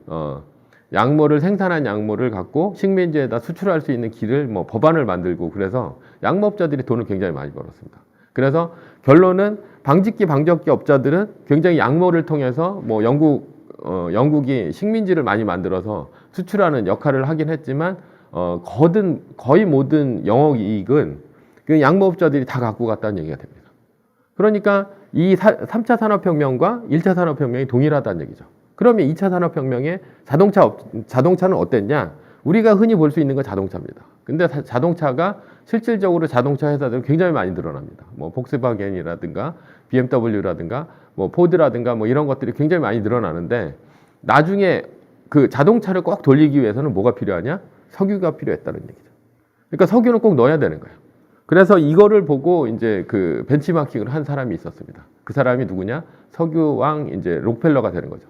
생산한 양모를 갖고 식민지에다 수출할 수 있는 길을 뭐 법안을 만들고, 그래서 양모업자들이 돈을 굉장히 많이 벌었습니다. 그래서 결론은 방직기 업자들은 굉장히 양모를 통해서 뭐 영국이 식민지를 많이 만들어서 수출하는 역할을 하긴 했지만 거의 모든 영업이익은 그 양모업자들이 다 갖고 갔다는 얘기가 됩니다. 그러니까 이 3차 산업혁명과 1차 산업혁명이 동일하다는 얘기죠. 그러면 2차 산업혁명의 자동차는 어땠냐? 우리가 흔히 볼 수 있는 건 자동차입니다. 근데 자동차가 실질적으로 자동차 회사들은 굉장히 많이 늘어납니다. 뭐 폭스바겐이라든가 BMW라든가 뭐 포드라든가 뭐 이런 것들이 굉장히 많이 늘어나는데, 나중에 그 자동차를 꼭 돌리기 위해서는 뭐가 필요하냐? 석유가 필요했다는 얘기죠. 그러니까 석유는 꼭 넣어야 되는 거예요. 그래서 이거를 보고 이제 그 벤치마킹을 한 사람이 있었습니다. 그 사람이 누구냐? 석유왕 이제 록펠러가 되는 거죠.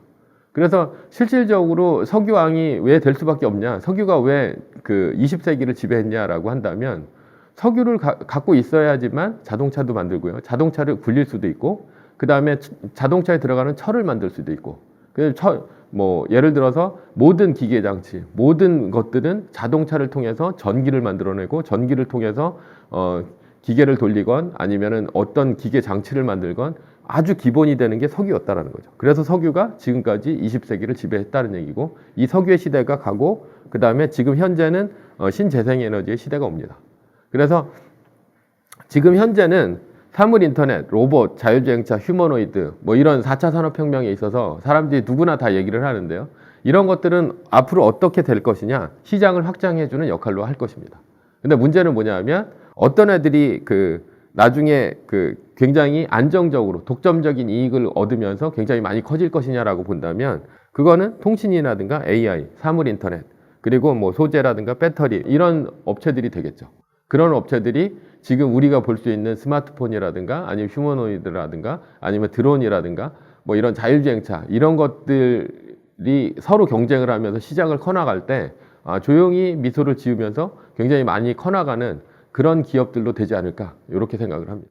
그래서 실질적으로 석유왕이 왜 될 수밖에 없냐? 석유가 왜 그 20세기를 지배했냐라고 한다면 석유를 갖고 있어야지만 자동차도 만들고요. 자동차를 굴릴 수도 있고, 그 다음에 자동차에 들어가는 철을 만들 수도 있고. 뭐 예를 들어서 모든 기계 장치, 모든 것들은 자동차를 통해서 전기를 만들어내고, 전기를 통해서 기계를 돌리건 아니면은 어떤 기계 장치를 만들건 아주 기본이 되는 게 석유였다라는 거죠. 그래서 석유가 지금까지 20세기를 지배했다는 얘기고, 이 석유의 시대가 가고, 그 다음에 지금 현재는 신재생에너지의 시대가 옵니다. 그래서 지금 현재는 사물 인터넷, 로봇, 자율주행차, 휴머노이드 뭐 이런 4차 산업혁명에 있어서 사람들이 누구나 다 얘기를 하는데요. 이런 것들은 앞으로 어떻게 될 것이냐, 시장을 확장해주는 역할로 할 것입니다. 근데 문제는 뭐냐면 어떤 애들이 그 나중에 그 굉장히 안정적으로 독점적인 이익을 얻으면서 굉장히 많이 커질 것이냐라고 본다면 그거는 통신이라든가 AI, 사물 인터넷, 그리고 뭐 소재라든가 배터리 이런 업체들이 되겠죠. 그런 업체들이 지금 우리가 볼 수 있는 스마트폰이라든가 아니면 휴머노이드라든가 아니면 드론이라든가 뭐 이런 자율주행차 이런 것들이 서로 경쟁을 하면서 시장을 커나갈 때 조용히 미소를 지으면서 굉장히 많이 커나가는 그런 기업들로 되지 않을까 이렇게 생각을 합니다.